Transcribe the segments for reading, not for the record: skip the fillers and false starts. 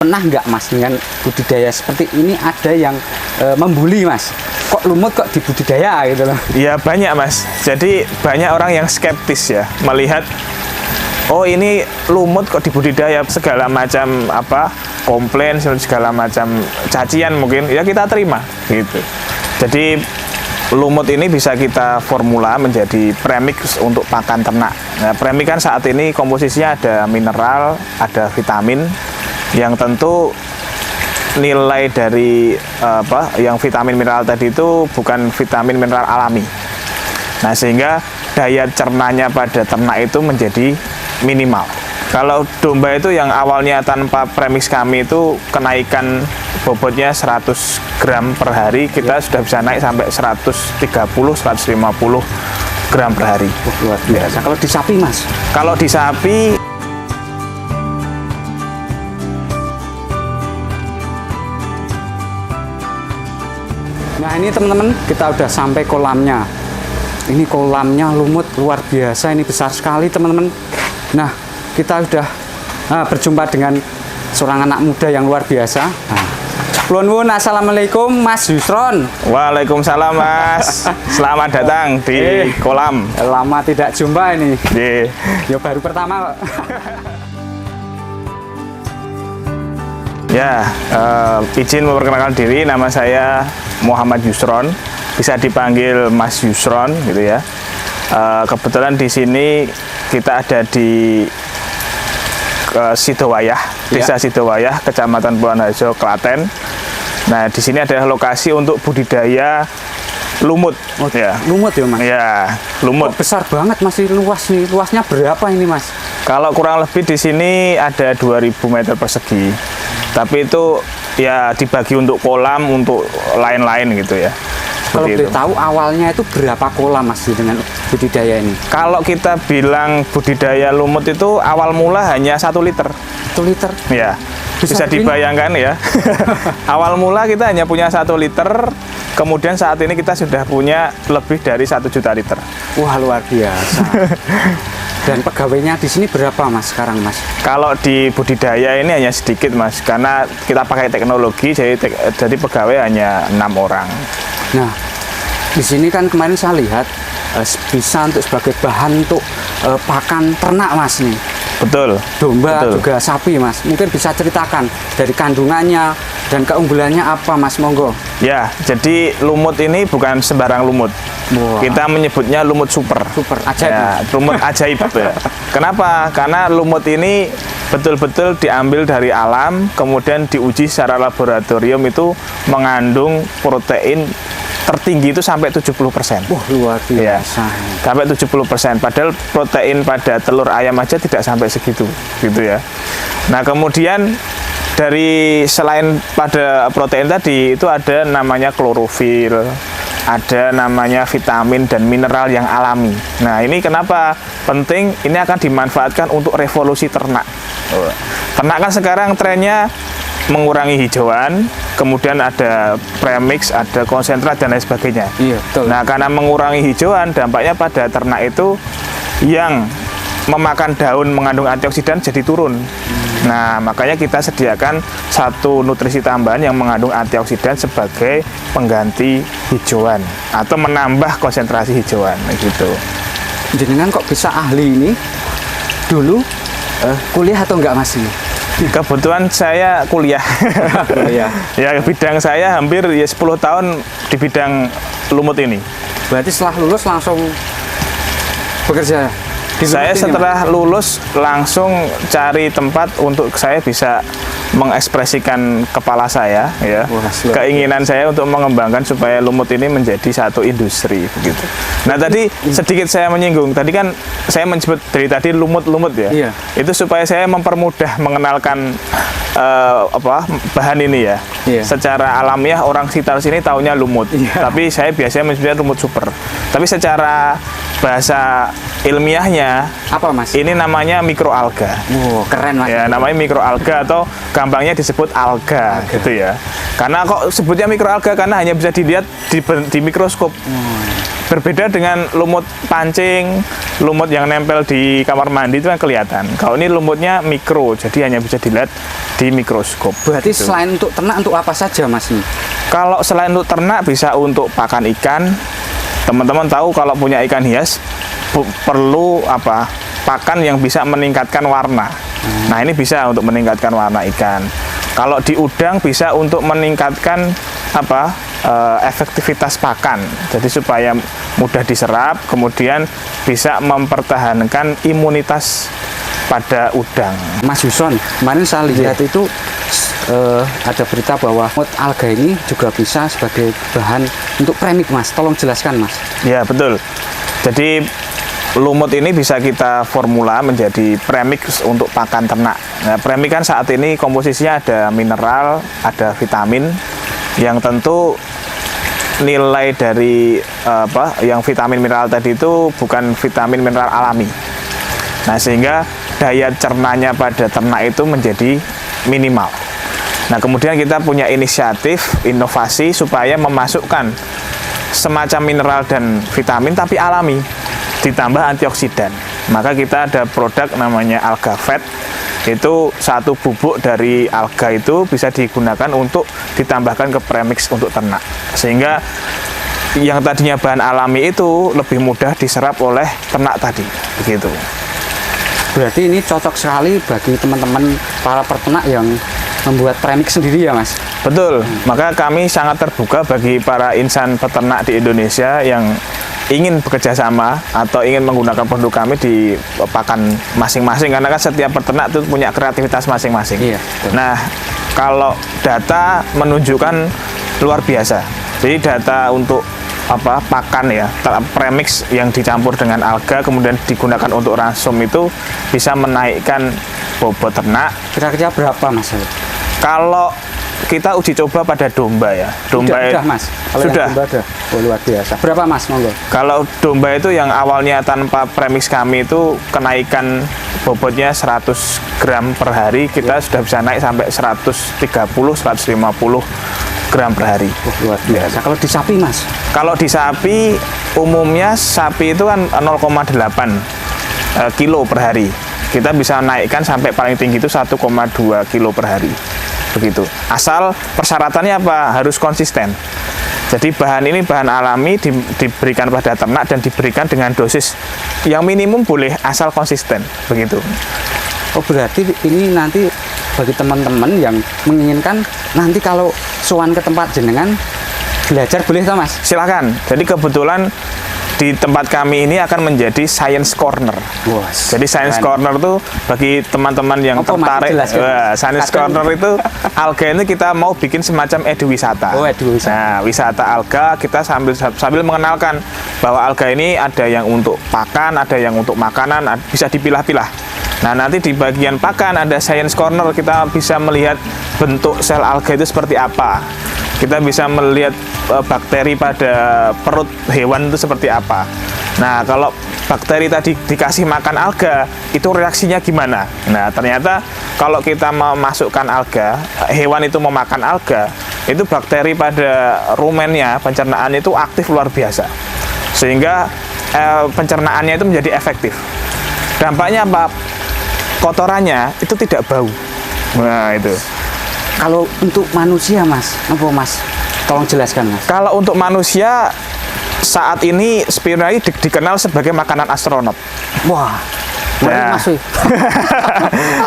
pernah nggak Mas dengan budidaya seperti ini ada yang membuli Mas? Kok lumut kok dibudidaya gitu loh? Ya banyak Mas. Jadi banyak orang yang skeptis ya melihat, oh ini lumut kok dibudidaya, segala macam komplain, segala macam cacian mungkin ya kita terima gitu. Jadi lumut ini bisa kita formula menjadi premix untuk pakan ternak. Nah, premix kan saat ini komposisinya ada mineral, ada vitamin, yang tentu nilai dari yang vitamin mineral tadi itu bukan vitamin mineral alami. Nah, sehingga daya cernanya pada ternak itu menjadi minimal. Kalau domba itu yang awalnya tanpa premix kami itu kenaikan bobotnya 100 gram per hari, kita sudah bisa naik sampai 130-150 gram per hari. Luar biasa. Kalau di sapi Mas? Kalau di sapi, nah ini teman-teman, kita udah sampai kolamnya. Ini kolamnya lumut luar biasa, ini besar sekali teman-teman. Nah, kita udah berjumpa dengan seorang anak muda yang luar biasa. Nuwun, assalamualaikum Mas Yusron. Waalaikumsalam Mas. Selamat datang di kolam. Lama tidak jumpa ini. Ya baru pertama. Ya, izin memperkenalkan diri, nama saya Muhammad Yusron, bisa dipanggil Mas Yusron gitu ya. Kebetulan di sini kita ada di Sidowayah, Desa Sidowayah, Kecamatan Purwoharjo, Klaten. Nah, di sini adalah lokasi untuk budidaya lumut. Lumut ya Mas? Ya, lumut. Kok besar banget masih luas nih. Luasnya berapa ini Mas? Kalau kurang lebih di sini ada 2000 meter persegi. Tapi itu ya dibagi untuk kolam, untuk lain-lain gitu ya. Kalau boleh tahu awalnya itu berapa kolam Mas dengan budidaya ini? Kalau kita bilang budidaya lumut itu awal mula hanya 1 liter. 1 liter? Ya, bisa dibayangkan ya. Awal mula kita hanya punya 1 liter, kemudian saat ini kita sudah punya lebih dari 1 juta liter. Wah, luar biasa. Dan pegawainya di sini berapa Mas sekarang Mas? Kalau di budidaya ini hanya sedikit Mas, karena kita pakai teknologi, jadi pegawai hanya 6 orang. Nah, di sini kan kemarin saya lihat bisa untuk sebagai bahan untuk pakan ternak Mas nih. Betul. Domba, betul. Juga sapi Mas. Mungkin bisa ceritakan dari kandungannya dan keunggulannya apa Mas, monggo. Ya, jadi lumut ini bukan sembarang lumut. Wow. Kita menyebutnya lumut super. Super ajaib. Ya, lumut ajaib ya. Kenapa? Karena lumut ini betul-betul diambil dari alam, kemudian diuji secara laboratorium itu mengandung protein tertinggi itu sampai 70%. Wah, luar biasa. Ya, sampai 70%. Padahal protein pada telur ayam aja tidak sampai segitu, gitu ya. Nah, kemudian dari selain pada protein tadi itu ada namanya klorofil, ada namanya vitamin dan mineral yang alami. Nah, ini kenapa penting? Ini akan dimanfaatkan untuk revolusi ternak. Ternak kan sekarang trennya mengurangi hijauan, kemudian ada premix, ada konsentrat dan lain sebagainya. Iya, betul. Nah, karena mengurangi hijauan, dampaknya pada ternak itu yang memakan daun mengandung antioksidan jadi turun. Nah, makanya kita sediakan satu nutrisi tambahan yang mengandung antioksidan sebagai pengganti hijauan atau menambah konsentrasi hijauan gitu. Jenengan kok bisa ahli ini? Dulu kuliah atau enggak Mas ini? Kebetulan saya kuliah. Ya, bidang saya hampir 10 tahun di bidang lumut ini. Berarti setelah lulus langsung bekerja? Saya setelah lulus langsung cari tempat untuk saya bisa mengekspresikan kepala saya, ya. Keinginan saya untuk mengembangkan supaya lumut ini menjadi satu industri begitu. Nah, tadi sedikit saya menyinggung. Tadi kan saya menyebut dari tadi lumut-lumut ya. Iya. Itu supaya saya mempermudah mengenalkan bahan ini ya. Iya. Secara alamiah orang sekitar sini taunya lumut. Iya. Tapi saya biasanya menyebutnya lumut super. Tapi secara bahasa ilmiahnya apa Mas? Ini namanya mikroalga. Wow, keren Mas. Ya, namanya mikroalga atau gampangnya disebut alga gitu ya. Karena kok sebutnya mikroalga karena hanya bisa dilihat di mikroskop. Berbeda dengan lumut pancing, lumut yang nempel di kamar mandi itu kan kelihatan. Kalau ini lumutnya mikro, jadi hanya bisa dilihat di mikroskop. Berarti gitu. selain untuk ternak, untuk apa saja Mas ini? Kalau selain untuk ternak bisa untuk pakan ikan. Teman-teman tahu kalau punya ikan hias perlu apa? Pakan yang bisa meningkatkan warna. Nah, ini bisa untuk meningkatkan warna ikan. Kalau di udang bisa untuk meningkatkan apa? Efektivitas pakan. Jadi supaya mudah diserap, kemudian bisa mempertahankan imunitas pada udang. Mas Yuson, kemarin saya lihat itu ada berita bahwa lumut alga ini juga bisa sebagai bahan untuk premix, Mas. Tolong jelaskan, Mas. Ya, betul. Jadi lumut ini bisa kita formula menjadi premix untuk pakan ternak. Nah, premix kan saat ini komposisinya ada mineral, ada vitamin, yang tentu nilai dari yang vitamin mineral tadi itu bukan vitamin mineral alami. Nah, sehingga daya cernanya pada ternak itu menjadi minimal. Nah, kemudian kita punya inisiatif inovasi supaya memasukkan semacam mineral dan vitamin tapi alami, ditambah antioksidan. Maka kita ada produk namanya Alga Fat. Itu satu bubuk dari alga itu bisa digunakan untuk ditambahkan ke premix untuk ternak. Sehingga yang tadinya bahan alami itu lebih mudah diserap oleh ternak tadi. Begitu. Berarti ini cocok sekali bagi teman-teman para peternak yang membuat premix sendiri ya, Mas? Betul. Maka kami sangat terbuka bagi para insan peternak di Indonesia yang ingin bekerja sama atau ingin menggunakan produk kami di pakan masing-masing, karena kan setiap peternak itu punya kreativitas masing-masing. Iya, nah, kalau data menunjukkan luar biasa. Jadi data untuk pakan ya, premix yang dicampur dengan alga kemudian digunakan untuk ransum itu bisa menaikkan bobot ternak. Kira-kira berapa, Mas? Kalau kita uji coba pada domba ya. Domba sudah Mas. Kalau sudah. Domba ada. Oh, luar biasa. Berapa, Mas? Monggo. Kalau domba itu yang awalnya tanpa premix kami itu kenaikan bobotnya 100 gram per hari, kita sudah bisa naik sampai 130-150 gram per hari. Oh, luar biasa. Kalau di sapi, Mas? Kalau di sapi umumnya sapi itu kan 0,8 kilo per hari. Kita bisa naikkan sampai paling tinggi itu 1,2 kilo per hari. Begitu. Asal persyaratannya apa? Harus konsisten. Jadi bahan ini bahan alami diberikan pada ternak dan diberikan dengan dosis yang minimum boleh asal konsisten. Begitu. Oh, berarti ini nanti bagi teman-teman yang menginginkan nanti kalau sowan ke tempat jenengan belajar boleh toh, Mas? Silakan. Jadi kebetulan di tempat kami ini akan menjadi science corner. Wow, jadi science corner itu bagi teman-teman yang tertarik. Science corner itu alga ini kita mau bikin semacam eduwisata. Oh, eduwisata. Nah, wisata alga kita sambil mengenalkan bahwa alga ini ada yang untuk pakan, ada yang untuk makanan, bisa dipilah-pilah. Nah, nanti di bagian pakan ada science corner, kita bisa melihat bentuk sel alga itu seperti apa. Kita bisa melihat bakteri pada perut hewan itu seperti apa. Nah, kalau bakteri tadi dikasih makan alga, itu reaksinya gimana? Nah, ternyata kalau kita memasukkan alga, hewan itu memakan alga, itu bakteri pada rumennya, pencernaan itu aktif luar biasa. Sehingga pencernaannya itu menjadi efektif. Dampaknya apa? Kotorannya itu tidak bau. Nah, itu. Kalau untuk manusia, Mas, apa, Mas? Tolong jelaskan, Mas. Kalau untuk manusia saat ini spirulina dikenal sebagai makanan astronot. Wah. Nah,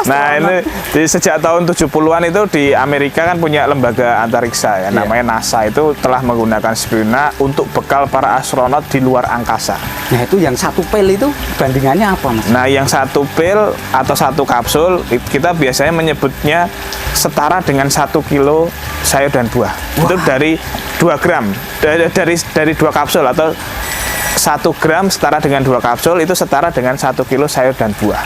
nah ini sejak tahun 70-an itu di Amerika kan punya lembaga antariksa ya, namanya NASA, itu telah menggunakan spirulina untuk bekal para astronot di luar angkasa. Nah, itu yang satu pil itu bandingannya apa, Mas? Nah, yang satu pil atau satu kapsul kita biasanya menyebutnya setara dengan 1 kilo sayur dan buah. Wah. Itu dari 2 gram dari 2 kapsul, atau 1 gram setara dengan 2 kapsul, itu setara dengan 1 kilo sayur dan buah.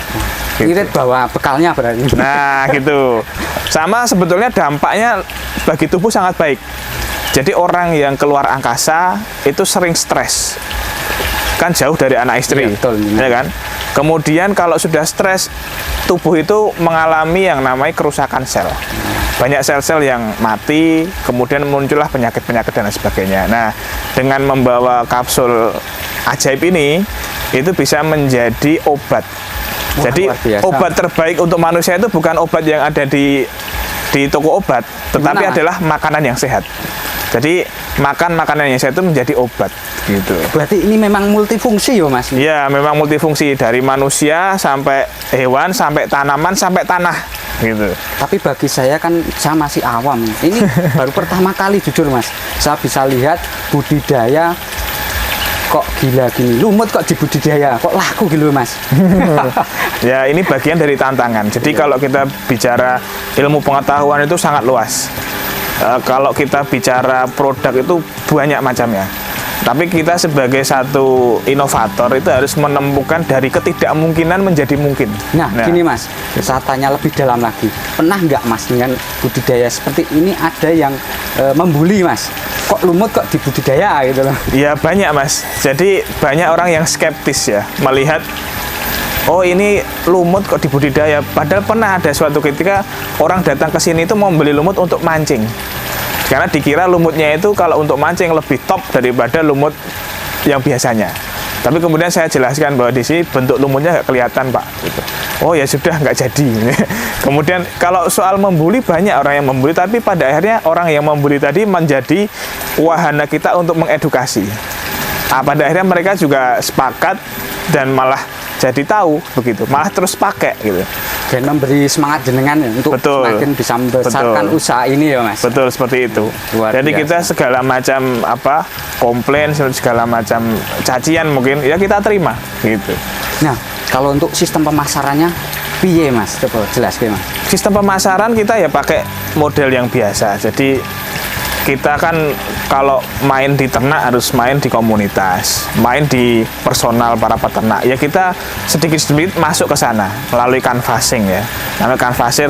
Gitu. Irit bawa bekalnya berarti. Nah, gitu. Sama sebetulnya dampaknya bagi tubuh sangat baik. Jadi orang yang keluar angkasa itu sering stres. Kan jauh dari anak istri. Iya, betul, ya kan? Kemudian kalau sudah stres, tubuh itu mengalami yang namanya kerusakan sel. banyak sel-sel yang mati, kemudian muncullah penyakit-penyakit dan lain sebagainya. Nah, dengan membawa kapsul ajaib ini, itu bisa menjadi obat. Wah, Jadi luar biasa. obat terbaik untuk manusia itu bukan obat yang ada di toko obat, tetapi Gimana? adalah makanan yang sehat. Jadi makan makanan yang sehat itu menjadi obat gitu. Berarti ini memang multifungsi ya Mas? Iya, memang multifungsi dari manusia sampai hewan, sampai tanaman, sampai tanah gitu. Tapi bagi saya kan, saya masih awam. Ini baru pertama kali jujur Mas, saya bisa lihat budidaya kok gila gini. Lumut kok dibudidaya, kok laku gitu Mas. Ya, ini bagian dari tantangan. Jadi kalau kita bicara ilmu pengetahuan itu sangat luas. Kalau kita bicara produk itu banyak macamnya. Tapi kita sebagai satu inovator itu harus menemukan dari ketidakmungkinan menjadi mungkin. Nah, gini Mas, saya tanya lebih dalam lagi. Pernah nggak Mas dengan budidaya seperti ini ada yang membuli Mas? Kok lumut kok dibudidaya gitu loh? Ya banyak Mas. Jadi banyak orang yang skeptis ya melihat, oh ini lumut kok dibudidaya. Padahal pernah ada suatu ketika orang datang ke sini itu mau beli lumut untuk mancing. Karena dikira lumutnya itu kalau untuk mancing lebih top daripada lumut yang biasanya. Tapi kemudian saya jelaskan bahwa di sini bentuk lumutnya nggak kelihatan Pak. Gitu. Oh ya sudah, nggak jadi. Kemudian kalau soal membuli, banyak orang yang membuli, tapi pada akhirnya orang yang membuli tadi menjadi wahana kita untuk mengedukasi. Pada akhirnya mereka juga sepakat dan malah jadi tahu begitu, malah terus pakai gitu. Dan memberi semangat jenengan ya, untuk Betul. semakin bisa membesarkan Betul. usaha ini ya Mas. Betul, seperti itu. Luar Jadi biasa. kita segala macam komplain, segala macam cacian mungkin ya kita terima gitu. Nah, kalau untuk sistem pemasarannya piye Mas? Coba jelaskan Mas. Sistem pemasaran kita ya pakai model yang biasa. Jadi kita kan kalau main di ternak harus main di komunitas, main di personal para peternak. Ya kita sedikit-sedikit masuk ke sana melalui canvassing ya. Namanya canvassing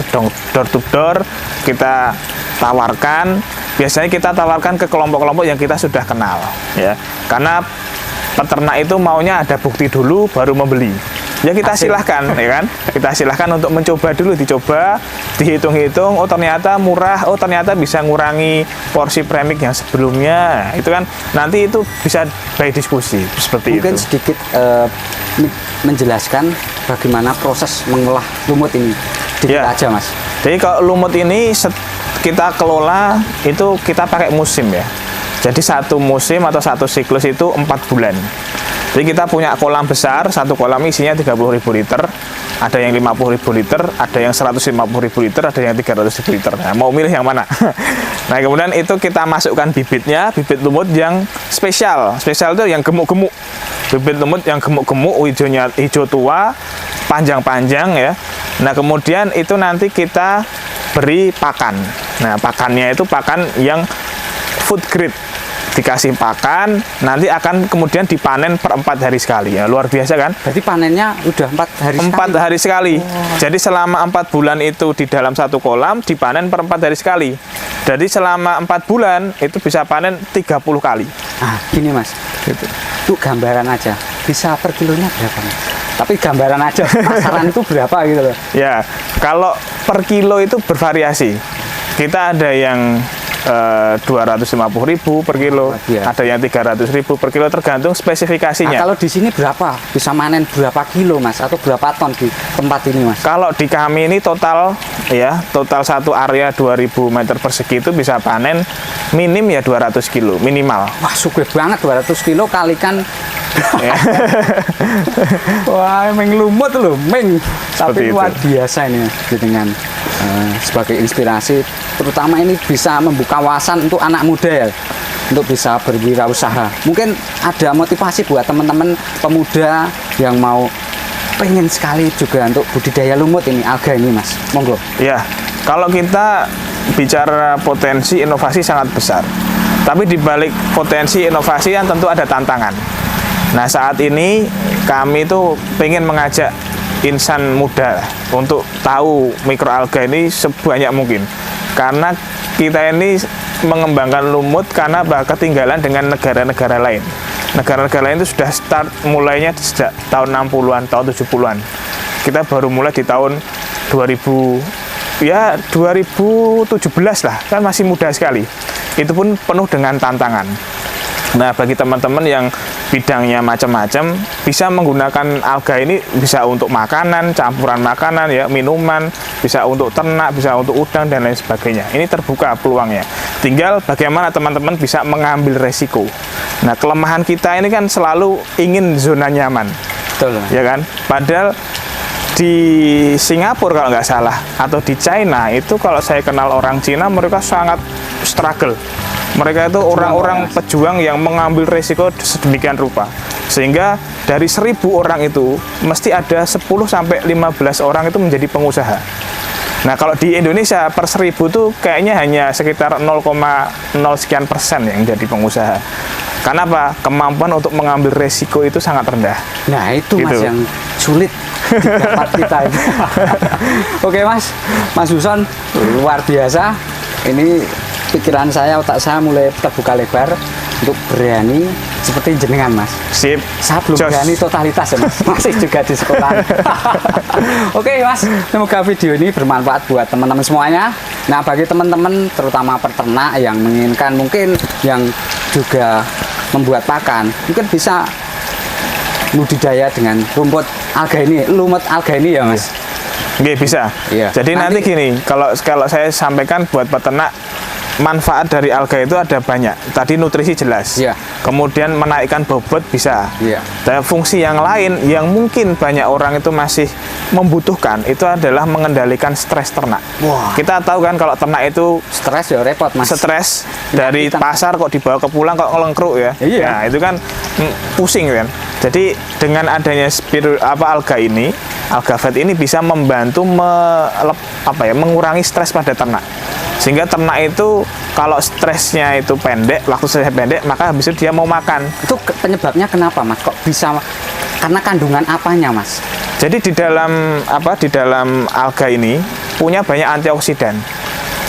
door to door, kita tawarkan. Biasanya kita tawarkan ke kelompok-kelompok yang kita sudah kenal ya. Karena peternak itu maunya ada bukti dulu baru membeli. Ya kita silahkan, ya kan? Kita silahkan untuk mencoba dulu, dicoba, dihitung-hitung. Oh ternyata murah, oh ternyata bisa ngurangi porsi premik yang sebelumnya. Itu kan nanti itu bisa by diskusi seperti Mungkin itu. sedikit menjelaskan bagaimana proses mengolah lumut ini. Dikit Ya. aja Mas. Jadi kalau lumut ini kita kelola itu kita pakai musim ya. Jadi satu musim atau satu siklus itu 4 bulan. Jadi kita punya kolam besar, satu kolam isinya 30.000 liter, ada yang 50.000 liter, ada yang 150.000 liter, ada yang 300.000 liter. Nah, mau milih yang mana? Nah, kemudian itu kita masukkan bibitnya, bibit lumut yang spesial. Spesial itu yang gemuk-gemuk. Bibit lumut yang gemuk-gemuk, hijaunya hijau tua, panjang-panjang ya. Nah, kemudian itu nanti kita beri pakan. Nah, pakannya itu pakan yang food grade. Dikasih pakan, nanti akan kemudian dipanen per 4 hari sekali. Ya, luar biasa kan? Berarti panennya udah 4 hari 4 sekali. hari sekali. Jadi selama 4 bulan itu di dalam satu kolam dipanen per 4 hari sekali. Jadi selama 4 bulan itu bisa panen 30 kali. Ah, gini Mas. Gitu. Itu gambaran aja. Bisa per kilonya berapa Mas? Tapi gambaran aja, pasaran itu berapa gitu loh. Ya, kalau per kilo itu bervariasi. Kita ada yang 250.000 per kilo, Iya. ada yang 300.000 per kilo, tergantung Nah, spesifikasinya. kalau di sini berapa? Bisa manen berapa kilo Mas? Atau berapa ton di tempat ini Mas? Kalau di kami ini total satu area 2000 meter persegi itu bisa panen minim ya 200 kilo minimal. Wah, suge banget 200 kilo kalikan. Ya. Wah, emang lumut loh, meng. Seperti Tapi luar itu. biasa ini dengan sebagai inspirasi, terutama ini bisa membuka wawasan untuk anak muda ya, untuk bisa berwirausaha. Mungkin ada motivasi buat teman-teman pemuda yang mau pengen sekali juga untuk budidaya lumut ini, alga ini Mas. Monggo. Ya, kalau kita bicara potensi inovasi sangat besar. Tapi di balik potensi inovasi yang tentu ada tantangan. Nah, saat ini kami tuh pengen mengajak insan muda untuk tahu mikroalga ini sebanyak mungkin. Karena kita ini mengembangkan lumut karena ketinggalan dengan negara-negara lain. Negara-negara lain itu sudah start mulainya sejak tahun 60-an, tahun 70-an. Kita baru mulai di tahun 2000 ya 2017 lah, kan masih muda sekali. Itu pun penuh dengan tantangan. Nah, bagi teman-teman yang bidangnya macam-macam, bisa menggunakan alga ini, bisa untuk makanan, campuran makanan ya, minuman, bisa untuk ternak, bisa untuk udang dan lain sebagainya. Ini terbuka peluangnya. Tinggal bagaimana teman-teman bisa mengambil resiko. Nah, kelemahan kita ini kan selalu ingin zona nyaman. Betul. Ya kan? Padahal di Singapura kalau nggak salah, atau di China itu, kalau saya kenal orang Cina, mereka sangat struggle. Mereka itu orang-orang pejuang yang mengambil resiko sedemikian rupa. Sehingga dari 1.000 orang itu, mesti ada 10-15 orang itu menjadi pengusaha. Nah, kalau di Indonesia per 1.000 tuh kayaknya hanya sekitar 0,0 sekian persen yang jadi pengusaha. Karena apa? Kemampuan untuk mengambil resiko itu sangat rendah. Nah, itu gitu. Mas yang sulit didapat kita ini. Oke Mas Huson, luar biasa. Ini pikiran saya, otak saya mulai terbuka lebar untuk berani seperti jenengan Mas. Sip. Saya belum berani totalitas ya Mas, masih juga di sekolah. Oke Mas, semoga video ini bermanfaat buat teman-teman semuanya. Nah, bagi teman-teman terutama peternak yang menginginkan, mungkin yang juga membuat pakan, mungkin bisa budidaya dengan rumput alga ini, lumut alga ini ya Mas. Oke, bisa. Iya. Jadi nanti gini, kalau saya sampaikan buat peternak, manfaat dari alga itu ada banyak. Tadi nutrisi jelas. Iya. Kemudian menaikkan bobot bisa. Iya. Dan fungsi yang lain yang mungkin banyak orang itu masih membutuhkan, itu adalah mengendalikan stres ternak. Wah. Kita tahu kan kalau ternak itu Stres ya repot Mas. stres dari pasar kok dibawa ke pulang kok ngelengkruk ya. Iya. Nah, itu kan pusing kan. Jadi dengan adanya alga ini, alga vet ini bisa membantu mengurangi stres pada ternak. Sehingga ternak itu kalau stresnya itu pendek, waktu stresnya pendek, maka habis itu dia mau makan. Itu penyebabnya kenapa Mas? Kok bisa, karena kandungan apanya Mas? Jadi di dalam alga ini punya banyak antioksidan.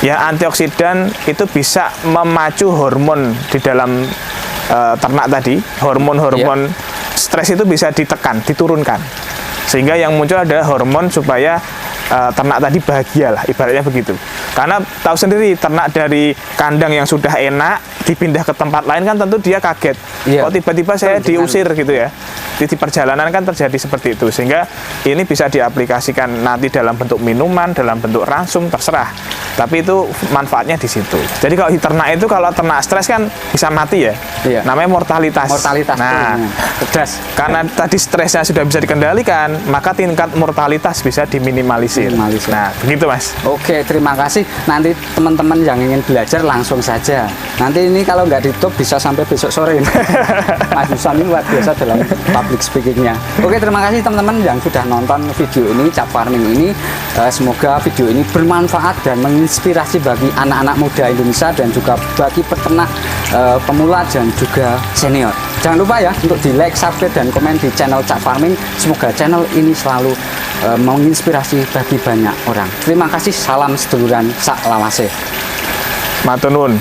Ya, antioksidan itu bisa memacu hormon di dalam ternak tadi. Hormon-hormon stres itu bisa ditekan, diturunkan. Sehingga yang muncul adalah hormon supaya ternak tadi bahagia lah, ibaratnya begitu. Karena tahu sendiri, ternak dari kandang yang sudah enak dipindah ke tempat lain kan tentu dia kaget. Iya. Kok tiba-tiba saya diusir gitu ya. Di perjalanan kan terjadi seperti itu. Sehingga ini bisa diaplikasikan nanti dalam bentuk minuman, dalam bentuk ransum, terserah. Tapi itu manfaatnya di situ. Jadi kalau di ternak itu, kalau ternak stres kan bisa mati ya. Iya. Namanya mortalitas. Nah, cerdas. Karena tadi stresnya sudah bisa dikendalikan, maka tingkat mortalitas bisa diminimalisir. Nah, begitu Mas. Oke, terima kasih. Nanti teman-teman yang ingin belajar langsung saja. Nanti ini kalau nggak ditutup bisa sampai besok sore. Mas Huson ini luar biasa dalam public speakingnya. Oke, terima kasih teman-teman yang sudah nonton video ini, Cap Farming ini. Semoga video ini bermanfaat dan menginspirasi bagi anak-anak muda Indonesia dan juga bagi peternak pemula dan juga senior. Jangan lupa ya untuk di like, subscribe, dan komen di channel Cap Farming. Semoga channel ini selalu menginspirasi bagi banyak orang. Terima kasih, salam seduluran sak lawase. Matur nuwun.